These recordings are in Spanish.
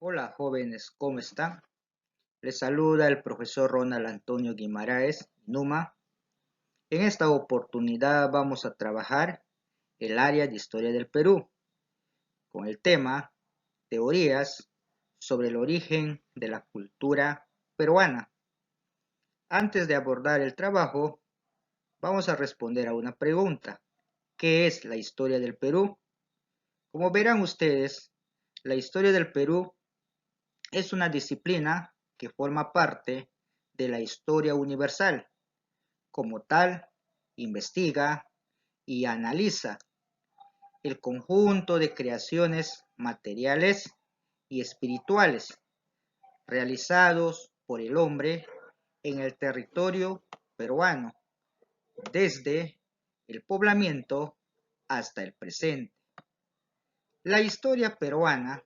Hola jóvenes, ¿cómo están? Les saluda el profesor Ronald Antonio Guimaraes, Numa. En esta oportunidad vamos a trabajar el área de Historia del Perú con el tema Teorías sobre el origen de la cultura peruana. Antes de abordar el trabajo, vamos a responder a una pregunta. ¿Qué es la historia del Perú? Como verán ustedes, la historia del Perú es una disciplina que forma parte de la historia universal. Como tal, investiga y analiza el conjunto de creaciones materiales y espirituales realizados por el hombre en el territorio peruano, desde el poblamiento hasta el presente. La historia peruana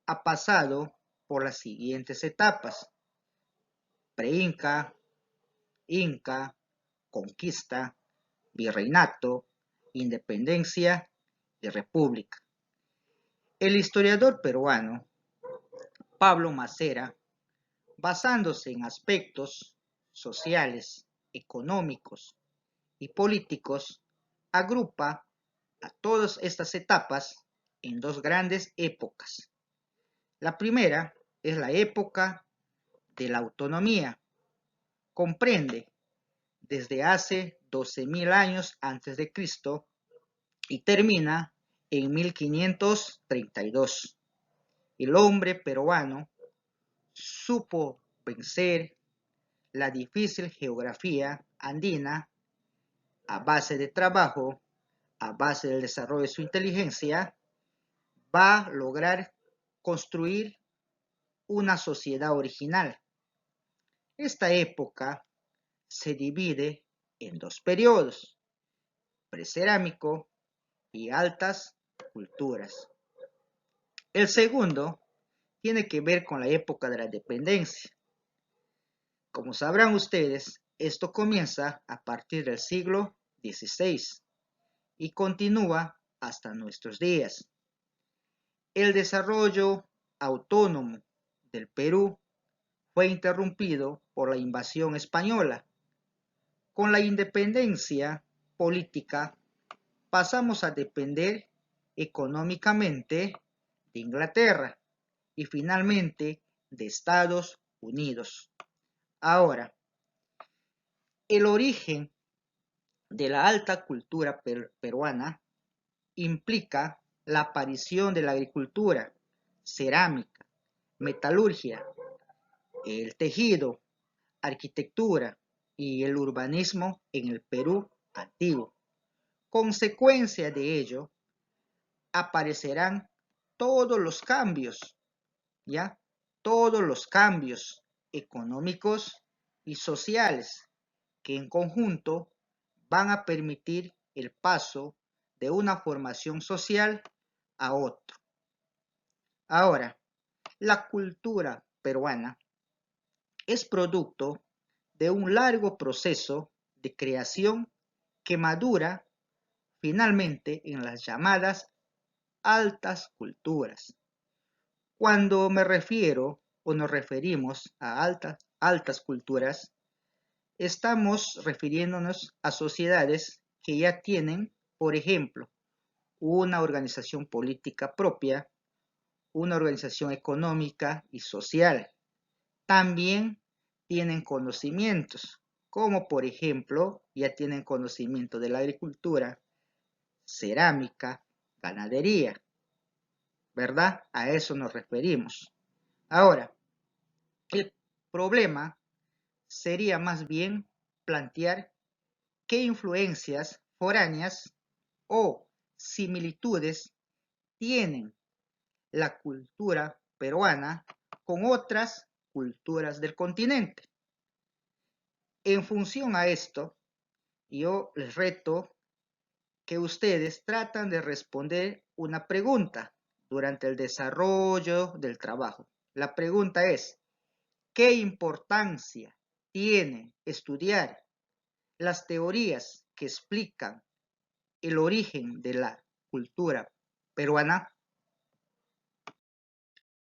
ha pasado por las siguientes etapas: pre-inca, inca, conquista, virreinato, independencia y república. El historiador peruano Pablo Macera, basándose en aspectos sociales, económicos y políticos, agrupa a todas estas etapas en dos grandes épocas. La primera es la época de la autonomía. Comprende desde hace 12.000 años antes de Cristo y termina en 1532. El hombre peruano supo vencer la difícil geografía andina a base de trabajo, a base del desarrollo de su inteligencia, va a lograr construir una sociedad original. Esta época se divide en dos periodos: precerámico y altas culturas. El segundo tiene que ver con la época de la dependencia. Como sabrán ustedes, esto comienza a partir del siglo XVI y continúa hasta nuestros días. El desarrollo autónomo del Perú fue interrumpido por la invasión española. Con la independencia política pasamos a depender económicamente de Inglaterra y finalmente de Estados Unidos. Ahora, el origen de la alta cultura peruana implica la aparición de la agricultura, cerámica, metalurgia, el tejido, arquitectura y el urbanismo en el Perú antiguo. Consecuencia de ello, aparecerán todos los cambios, ¿ya? Todos los cambios económicos y sociales que en conjunto van a permitir el paso de una formación social a otra. Ahora, la cultura peruana es producto de un largo proceso de creación que madura finalmente en las llamadas altas culturas. Cuando me refiero o nos referimos a altas culturas, estamos refiriéndonos a sociedades que ya tienen, por ejemplo, una organización política propia, una organización económica y social. También tienen conocimientos, como por ejemplo, ya tienen conocimiento de la agricultura, cerámica, ganadería, ¿verdad? A eso nos referimos. Ahora, el problema sería más bien plantear qué influencias foráneas o similitudes tienen la cultura peruana con otras culturas del continente. En función a esto, yo les reto que ustedes tratan de responder una pregunta durante el desarrollo del trabajo. La pregunta es: ¿qué importancia tiene estudiar las teorías que explican el origen de la cultura peruana?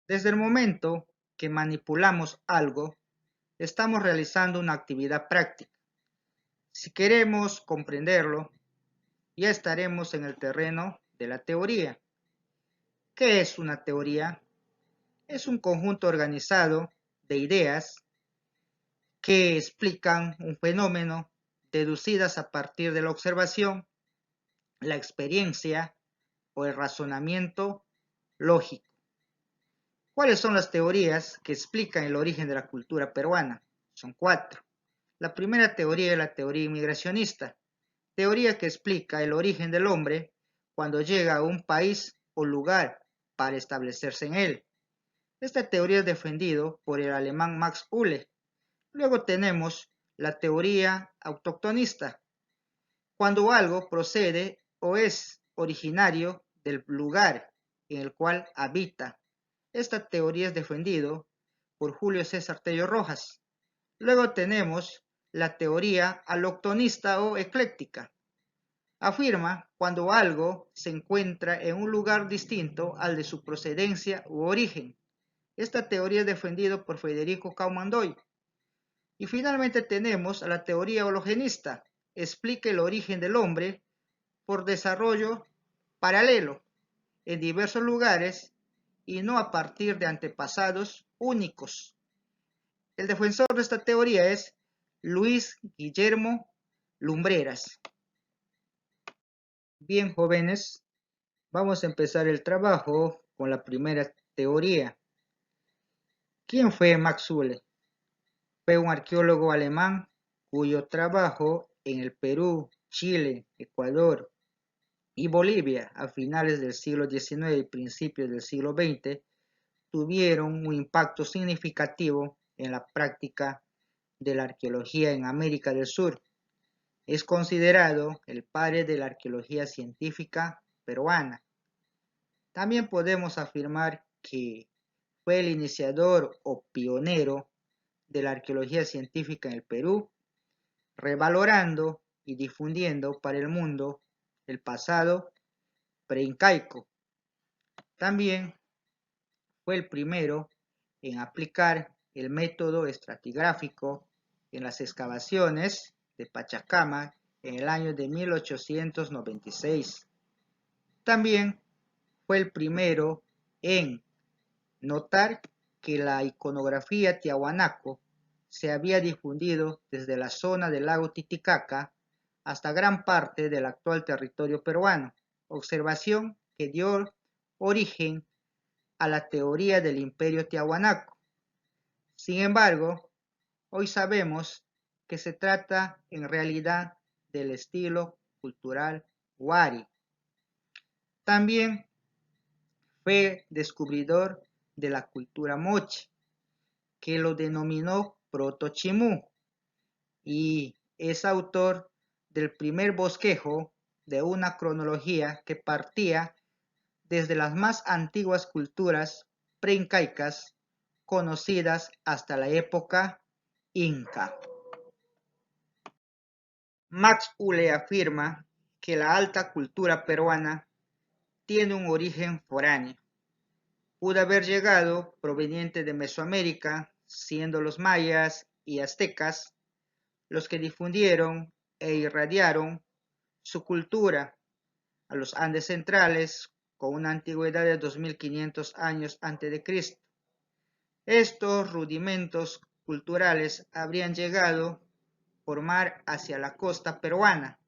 Desde el momento que manipulamos algo, estamos realizando una actividad práctica. Si queremos comprenderlo, ya estaremos en el terreno de la teoría. ¿Qué es una teoría? Es un conjunto organizado de ideas que explican un fenómeno deducidas a partir de la observación, la experiencia o el razonamiento lógico. ¿Cuáles son las teorías que explican el origen de la cultura peruana? Son 4. La primera teoría es la teoría inmigracionista, teoría que explica el origen del hombre cuando llega a un país o lugar para establecerse en él. Esta teoría es defendida por el alemán Max Uhle. Luego tenemos la teoría autoctonista, cuando algo procede o es originario del lugar en el cual habita. Esta teoría es defendida por Julio César Tello Rojas. Luego tenemos la teoría aloctonista o ecléctica. Afirma cuando algo se encuentra en un lugar distinto al de su procedencia u origen. Esta teoría es defendida por Federico Kaumandoy. Y finalmente tenemos a la teoría hologenista. Explica el origen del hombre por desarrollo paralelo en diversos lugares y no a partir de antepasados únicos. El defensor de esta teoría es Luis Guillermo Lumbreras. Bien, jóvenes, vamos a empezar el trabajo con la primera teoría. ¿Quién fue Max Uhle? Fue un arqueólogo alemán cuyo trabajo en el Perú, Chile, Ecuador y Bolivia a finales del siglo XIX y principios del siglo XX tuvieron un impacto significativo en la práctica de la arqueología en América del Sur. Es considerado el padre de la arqueología científica peruana. También podemos afirmar que fue el iniciador o pionero de la arqueología científica en el Perú, revalorando y difundiendo para el mundo el pasado preincaico. También fue el primero en aplicar el método estratigráfico en las excavaciones de Pachacama en el año de 1896. También fue el primero en notar que la iconografía tiahuanaco se había difundido desde la zona del lago Titicaca hasta gran parte del actual territorio peruano, observación que dio origen a la teoría del imperio tiahuanaco. Sin embargo, hoy sabemos que se trata en realidad del estilo cultural Wari. También fue descubridor de la cultura moche, que lo denominó proto-chimú, y es autor del primer bosquejo de una cronología que partía desde las más antiguas culturas preincaicas conocidas hasta la época inca. Max Uhle afirma que la alta cultura peruana tiene un origen foráneo. Pudo haber llegado proveniente de Mesoamérica, siendo los mayas y aztecas los que difundieron e irradiaron su cultura a los Andes centrales con una antigüedad de 2500 años a.C. Estos rudimentos culturales habrían llegado por mar hacia la costa peruana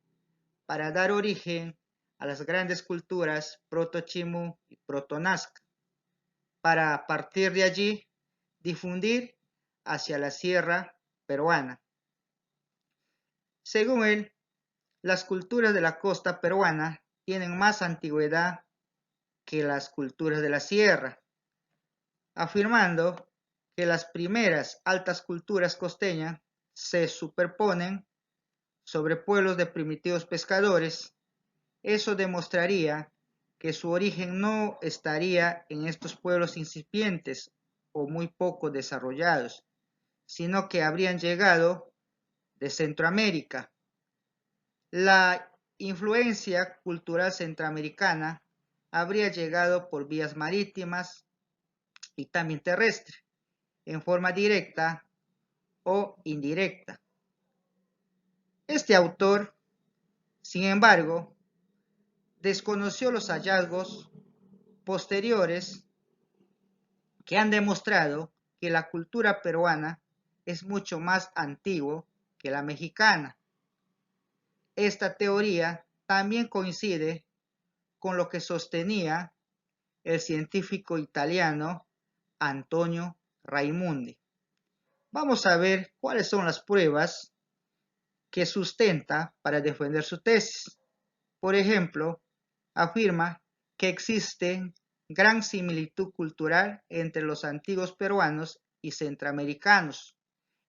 para dar origen a las grandes culturas proto-chimú y proto-nazca, para a partir de allí difundir hacia la sierra peruana. Según él, las culturas de la costa peruana tienen más antigüedad que las culturas de la sierra, afirmando que las primeras altas culturas costeñas se superponen sobre pueblos de primitivos pescadores. Eso demostraría que su origen no estaría en estos pueblos incipientes o muy poco desarrollados, sino que habrían llegado de Centroamérica. La influencia cultural centroamericana habría llegado por vías marítimas y también terrestre, en forma directa o indirecta. Este autor, sin embargo, desconoció los hallazgos posteriores que han demostrado que la cultura peruana es mucho más antigua que la mexicana. Esta teoría también coincide con lo que sostenía el científico italiano Antonio Raimundi. Vamos a ver cuáles son las pruebas que sustenta para defender su tesis. Por ejemplo, afirma que existe gran similitud cultural entre los antiguos peruanos y centroamericanos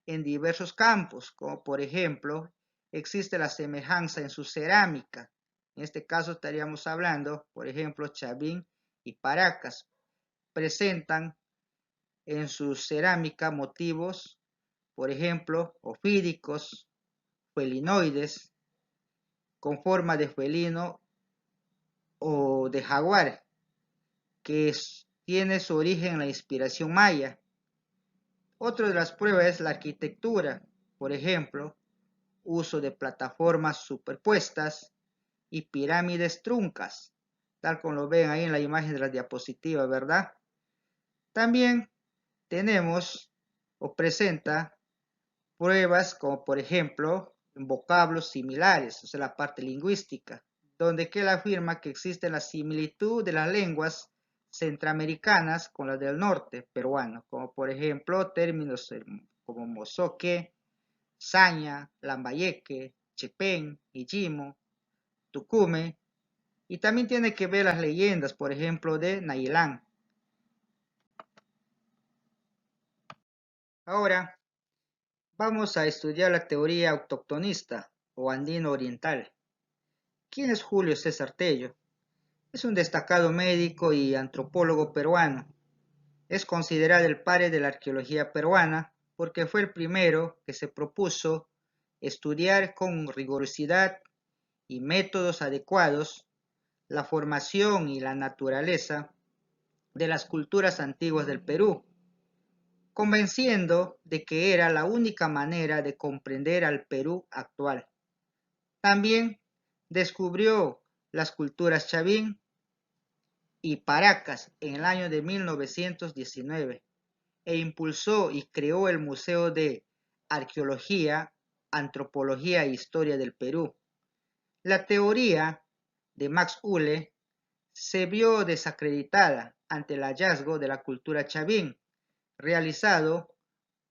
en diversos campos, como por ejemplo, existe la semejanza en su cerámica. En este caso estaríamos hablando, por ejemplo, Chavín y Paracas. Presentan en su cerámica motivos, por ejemplo, ofídicos, felinoides, con forma de felino o de jaguar, que tiene su origen en la inspiración maya. Otra de las pruebas es la arquitectura, por ejemplo, uso de plataformas superpuestas y pirámides truncas, tal como lo ven ahí en la imagen de la diapositiva, ¿verdad? También tenemos o presenta pruebas como por ejemplo vocablos similares, o sea, la parte lingüística, donde él afirma que existe la similitud de las lenguas centroamericanas con las del norte peruano, como por ejemplo términos como mozoque, saña, lambayeque, chepén, ijimo, tucume, y también tiene que ver las leyendas, por ejemplo, de Nailán. Ahora vamos a estudiar la teoría autoctonista o andino oriental. ¿Quién es Julio César Tello? Es un destacado médico y antropólogo peruano. Es considerado el padre de la arqueología peruana porque fue el primero que se propuso estudiar con rigurosidad y métodos adecuados la formación y la naturaleza de las culturas antiguas del Perú, convenciendo de que era la única manera de comprender al Perú actual. También descubrió las culturas Chavín y Paracas en el año de 1919 e impulsó y creó el Museo de Arqueología, Antropología e Historia del Perú. La teoría de Max Uhle se vio desacreditada ante el hallazgo de la cultura Chavín, realizado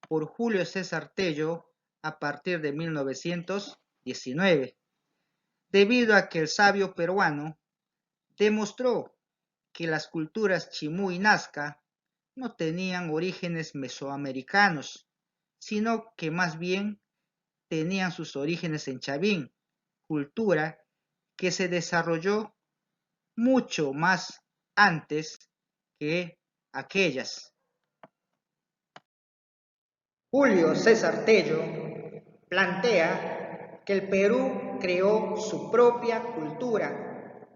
por Julio César Tello a partir de 1919, debido a que el sabio peruano demostró que las culturas Chimú y Nazca no tenían orígenes mesoamericanos, sino que más bien tenían sus orígenes en Chavín, cultura que se desarrolló mucho más antes que aquellas. Julio César Tello plantea que el Perú creó su propia cultura.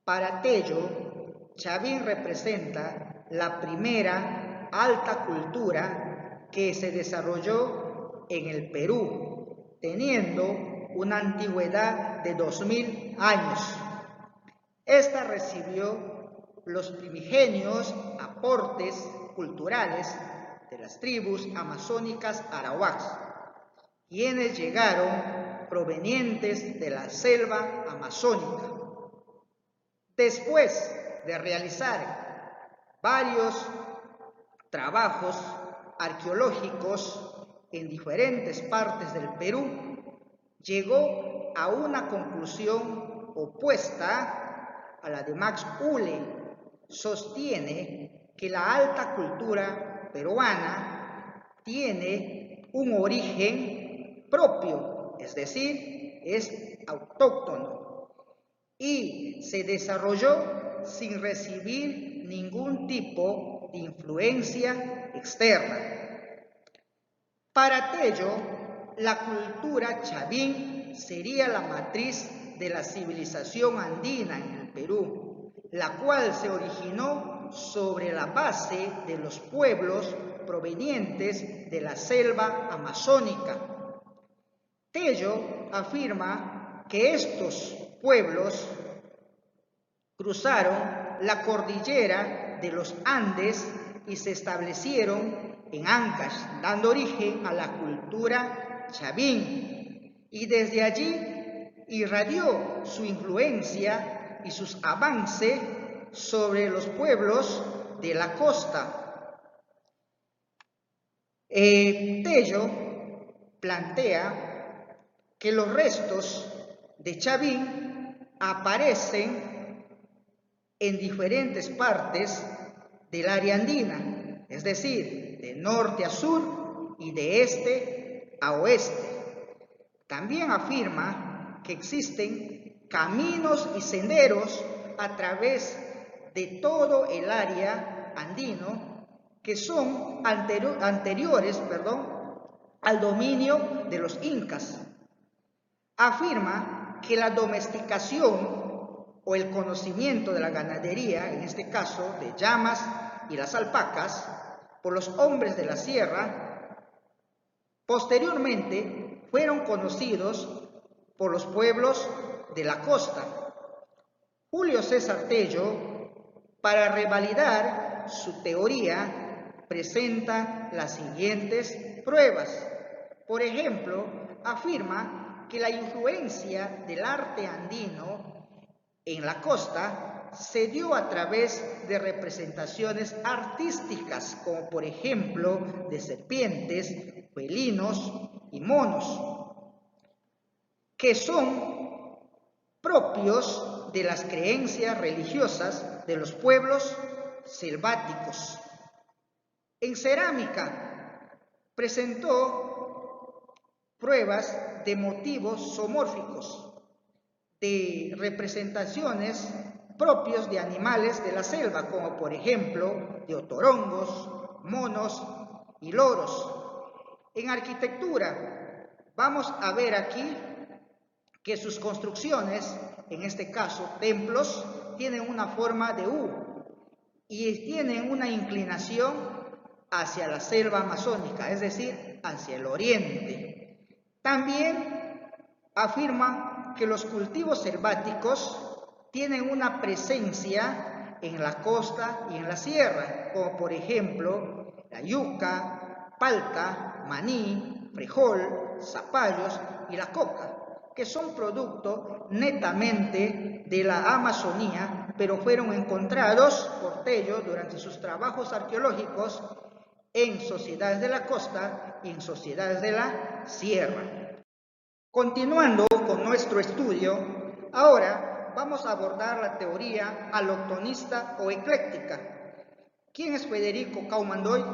Para Tello, Chavín representa la primera alta cultura que se desarrolló en el Perú, teniendo una antigüedad de 2000 años. Esta recibió los primigenios aportes culturales de las tribus amazónicas arawaks, quienes llegaron provenientes de la selva amazónica. Después de realizar varios trabajos arqueológicos en diferentes partes del Perú, llegó a una conclusión opuesta a la de Max Uhle. Sostiene que la alta cultura peruana tiene un origen propio, es decir, es autóctono y se desarrolló sin recibir ningún tipo de influencia externa. Para Tello, la cultura Chavín sería la matriz de la civilización andina en el Perú, la cual se originó sobre la base de los pueblos provenientes de la selva amazónica. Tello afirma que estos pueblos cruzaron la cordillera de los Andes y se establecieron en Ancash, dando origen a la cultura chavín, y desde allí irradió su influencia y sus avances sobre los pueblos de la costa. Tello plantea que los restos de chavín aparecen en diferentes partes del área andina, es decir, de norte a sur y de este a oeste. También afirma que existen caminos y senderos a través de todo el área andino que son anteriores al dominio de los incas. Afirma que la domesticación o el conocimiento de la ganadería, en este caso de llamas y las alpacas, por los hombres de la sierra, posteriormente fueron conocidos por los pueblos de la costa. Julio César Tello, para revalidar su teoría, presenta las siguientes pruebas. Por ejemplo, afirma que la influencia del arte andino en la costa se dio a través de representaciones artísticas, como por ejemplo de serpientes, felinos y monos, que son propios de las creencias religiosas de los pueblos selváticos. En cerámica presentó pruebas de motivos zoomórficos, de representaciones propios de animales de la selva, como por ejemplo de otorongos, monos y loros. En arquitectura vamos a ver aquí que sus construcciones, en este caso templos, tienen una forma de U y tienen una inclinación hacia la selva amazónica, es decir, hacia el oriente. También afirma que los cultivos selváticos tienen una presencia en la costa y en la sierra, como por ejemplo la yuca, palta, maní, frijol, zapallos y la coca, que son productos netamente de la Amazonía, pero fueron encontrados por Tello durante sus trabajos arqueológicos en sociedades de la costa y en sociedades de la sierra. Continuando con nuestro estudio, ahora vamos a abordar la teoría aloctonista o ecléctica. ¿Quién es Federico Kaumandoy?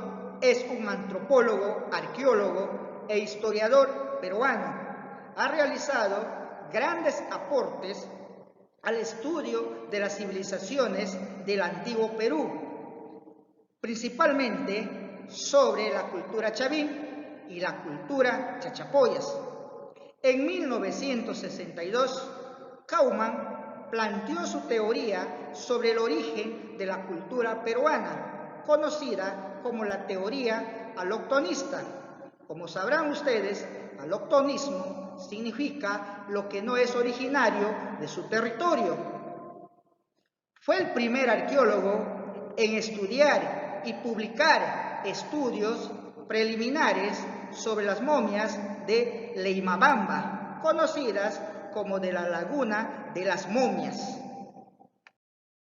Es un antropólogo, arqueólogo e historiador peruano. Ha realizado grandes aportes al estudio de las civilizaciones del antiguo Perú, principalmente sobre la cultura chavín y la cultura chachapoyas. En 1962, Kauman planteó su teoría sobre el origen de la cultura peruana, conocida como la teoría aloctonista. Como sabrán ustedes, aloctonismo significa lo que no es originario de su territorio. Fue el primer arqueólogo en estudiar y publicar estudios preliminares sobre las momias de Leimabamba, conocidas como de la Laguna de las Momias.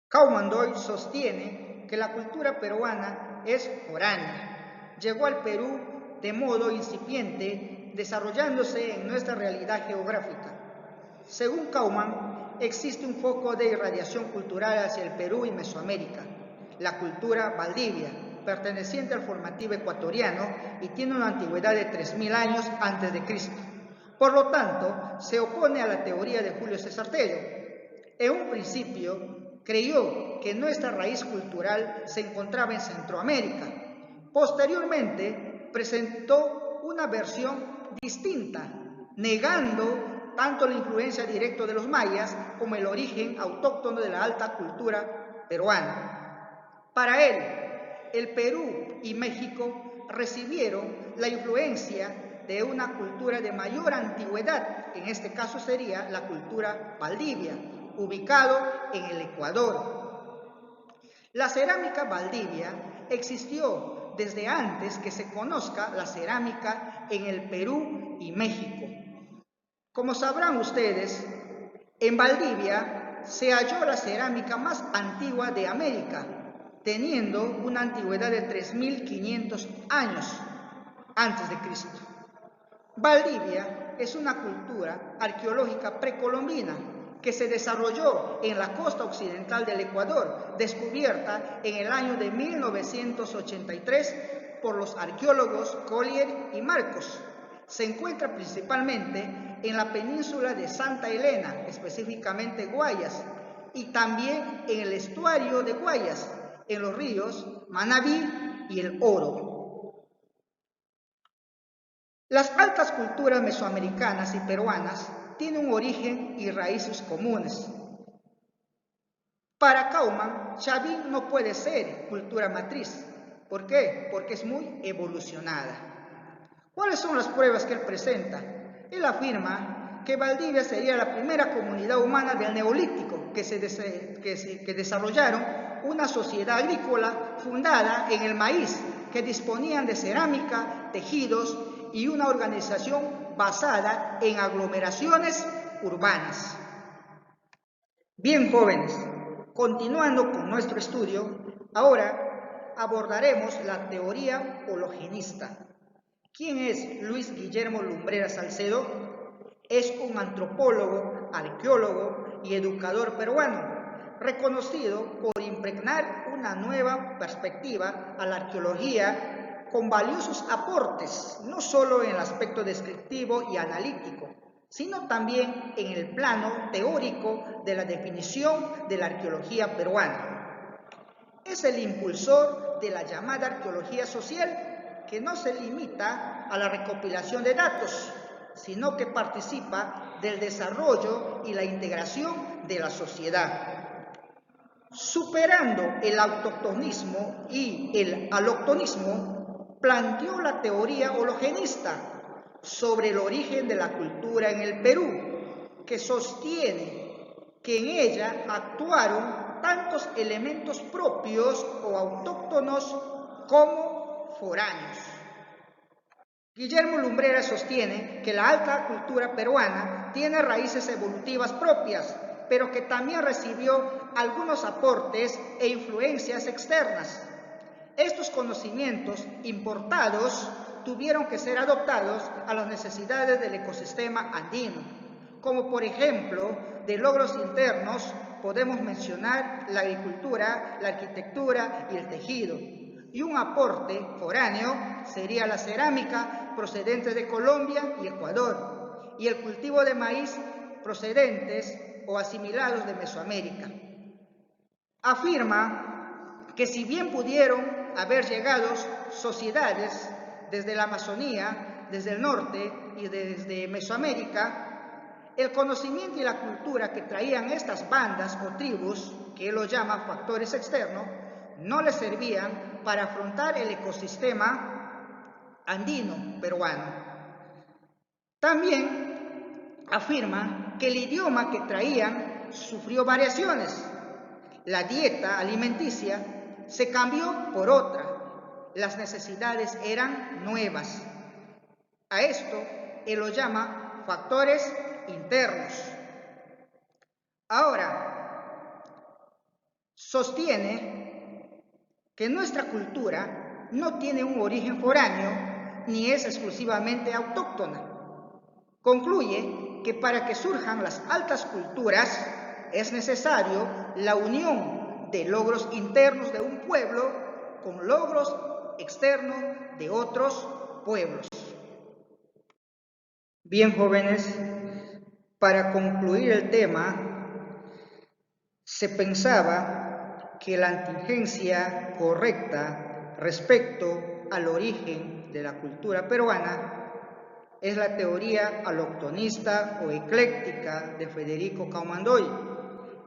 Kaumandoy sostiene que la cultura peruana es foránea. Llegó al Perú de modo incipiente, desarrollándose en nuestra realidad geográfica. Según Kauman, existe un foco de irradiación cultural hacia el Perú y Mesoamérica, la cultura Valdivia, perteneciente al formativo ecuatoriano y tiene una antigüedad de 3000 años antes de Cristo. Por lo tanto, se opone a la teoría de Julio César Tello. En un principio, creyó que nuestra raíz cultural se encontraba en Centroamérica. Posteriormente, presentó una versión distinta, negando tanto la influencia directa de los mayas como el origen autóctono de la alta cultura peruana. Para él, el Perú y México recibieron la influencia de una cultura de mayor antigüedad, en este caso sería la cultura Valdivia, ubicado en el Ecuador. La cerámica Valdivia existió desde antes que se conozca la cerámica en el Perú y México. Como sabrán ustedes, en Valdivia se halló la cerámica más antigua de América, teniendo una antigüedad de 3.500 años antes de Cristo. Valdivia es una cultura arqueológica precolombina que se desarrolló en la costa occidental del Ecuador, descubierta en el año de 1983 por los arqueólogos Collier y Marcos. Se encuentra principalmente en la península de Santa Elena, específicamente Guayas, y también en el estuario de Guayas, en los ríos Manabí y el Oro. Las altas culturas mesoamericanas y peruanas tienen un origen y raíces comunes. Para Kauman, Chavín no puede ser cultura matriz. ¿Por qué? Porque es muy evolucionada. ¿Cuáles son las pruebas que él presenta? Él afirma que Valdivia sería la primera comunidad humana del Neolítico que desarrollaron una sociedad agrícola fundada en el maíz, que disponían de cerámica, tejidos y una organización basada en aglomeraciones urbanas. Bien, jóvenes, continuando con nuestro estudio, ahora abordaremos la teoría hologenista. ¿Quién es Luis Guillermo Lumbreras Salcedo? Es un antropólogo, arqueólogo y educador peruano, reconocido por impregnar una nueva perspectiva a la arqueología con valiosos aportes, no solo en el aspecto descriptivo y analítico, sino también en el plano teórico de la definición de la arqueología peruana. Es el impulsor de la llamada arqueología social, que no se limita a la recopilación de datos, sino que participa del desarrollo y la integración de la sociedad. Superando el autoctonismo y el aloctonismo, planteó la teoría hologenista sobre el origen de la cultura en el Perú, que sostiene que en ella actuaron tantos elementos propios o autóctonos como foráneos. Guillermo Lumbreras sostiene que la alta cultura peruana tiene raíces evolutivas propias, pero que también recibió algunos aportes e influencias externas. Estos conocimientos importados tuvieron que ser adoptados a las necesidades del ecosistema andino, como por ejemplo, de logros internos podemos mencionar la agricultura, la arquitectura y el tejido. Y un aporte foráneo sería la cerámica procedente de Colombia y Ecuador, y el cultivo de maíz procedentes o asimilados de Mesoamérica. Afirma que si bien pudieron haber llegado sociedades desde la Amazonía, desde el norte y desde Mesoamérica, el conocimiento y la cultura que traían estas bandas o tribus, que él lo llama factores externos, no les servían para afrontar el ecosistema andino peruano. También afirma que el idioma que traían sufrió variaciones. La dieta alimenticia se cambió por otra. Las necesidades eran nuevas. A esto él lo llama factores internos. Ahora, sostiene que nuestra cultura no tiene un origen foráneo ni es exclusivamente autóctona. Concluye que para que surjan las altas culturas es necesario la unión de logros internos de un pueblo con logros externos de otros pueblos. Bien, jóvenes, para concluir el tema, se pensaba que la inteligencia correcta respecto al origen de la cultura peruana es la teoría aloctonista o ecléctica de Federico Kaumandoy,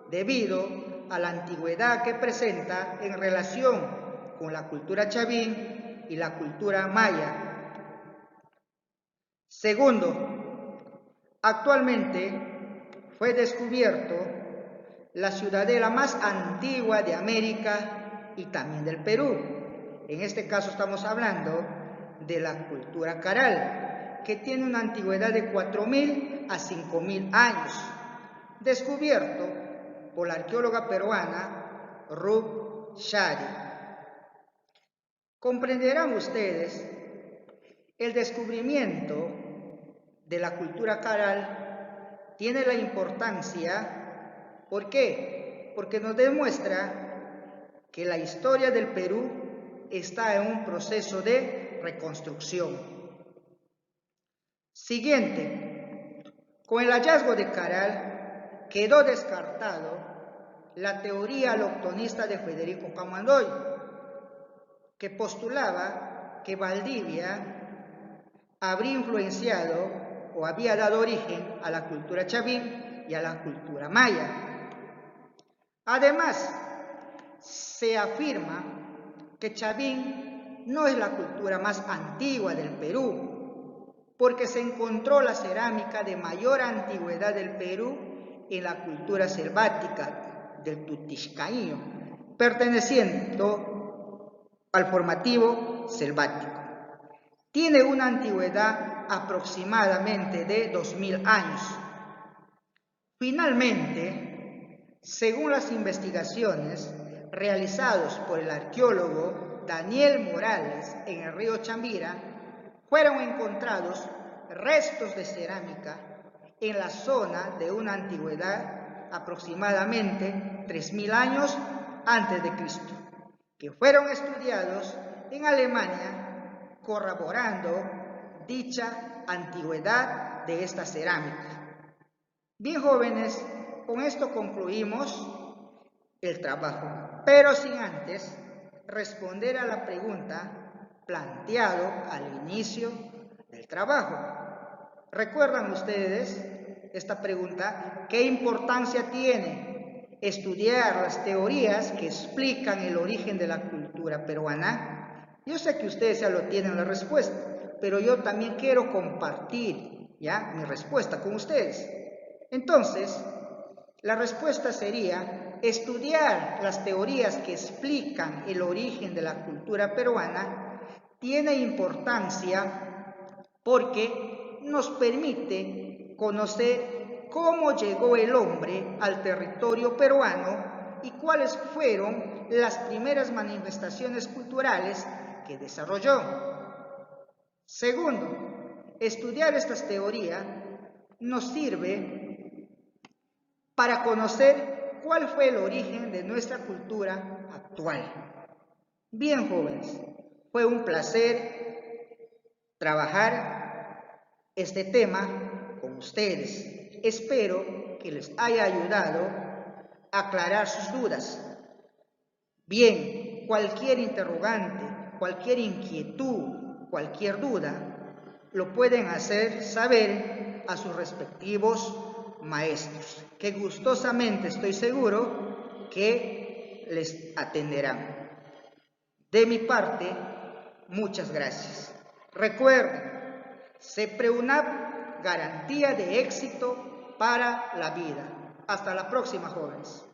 debido a la antigüedad que presenta en relación con la cultura chavín y la cultura maya. Segundo, actualmente fue descubierto la ciudadela más antigua de América y también del Perú. En este caso estamos hablando de la cultura Caral, que tiene una antigüedad de 4.000 a 5.000 años, descubierto por la arqueóloga peruana Ruth Shari. Comprenderán ustedes, el descubrimiento de la cultura Caral tiene la importancia. ¿Por qué? Porque nos demuestra que la historia del Perú está en un proceso de reconstrucción. Siguiente, con el hallazgo de Caral quedó descartado la teoría aloctonista de Federico Camandoy, que postulaba que Valdivia habría influenciado o había dado origen a la cultura chavín y a la cultura maya. Además, se afirma que Chavín no es la cultura más antigua del Perú, porque se encontró la cerámica de mayor antigüedad del Perú en la cultura selvática del Tutixcaíño, perteneciendo al formativo selvático. Tiene una antigüedad aproximadamente de 2.000 años. Finalmente, según las investigaciones realizadas por el arqueólogo Daniel Morales en el río Chambira, fueron encontrados restos de cerámica en la zona de una antigüedad aproximadamente 3.000 años antes de Cristo, que fueron estudiados en Alemania, corroborando dicha antigüedad de esta cerámica. Bien, jóvenes, con esto concluimos el trabajo, pero sin antes responder a la pregunta planteada al inicio del trabajo. ¿Recuerdan ustedes esta pregunta? ¿Qué importancia tiene estudiar las teorías que explican el origen de la cultura peruana? Yo sé que ustedes ya lo tienen la respuesta, pero yo también quiero compartir ya mi respuesta con ustedes. Entonces, la respuesta sería estudiar las teorías que explican el origen de la cultura peruana tiene importancia porque nos permite conocer cómo llegó el hombre al territorio peruano y cuáles fueron las primeras manifestaciones culturales que desarrolló. Segundo, estudiar estas teorías nos sirve para conocer cuál fue el origen de nuestra cultura actual. Bien, jóvenes, fue un placer trabajar este tema con ustedes. Espero que les haya ayudado a aclarar sus dudas. Bien, cualquier interrogante, cualquier inquietud, cualquier duda, lo pueden hacer saber a sus respectivos maestros, que gustosamente estoy seguro que les atenderán. De mi parte, muchas gracias. Recuerden, CEPREUNAP, garantía de éxito para la vida. Hasta la próxima, jóvenes.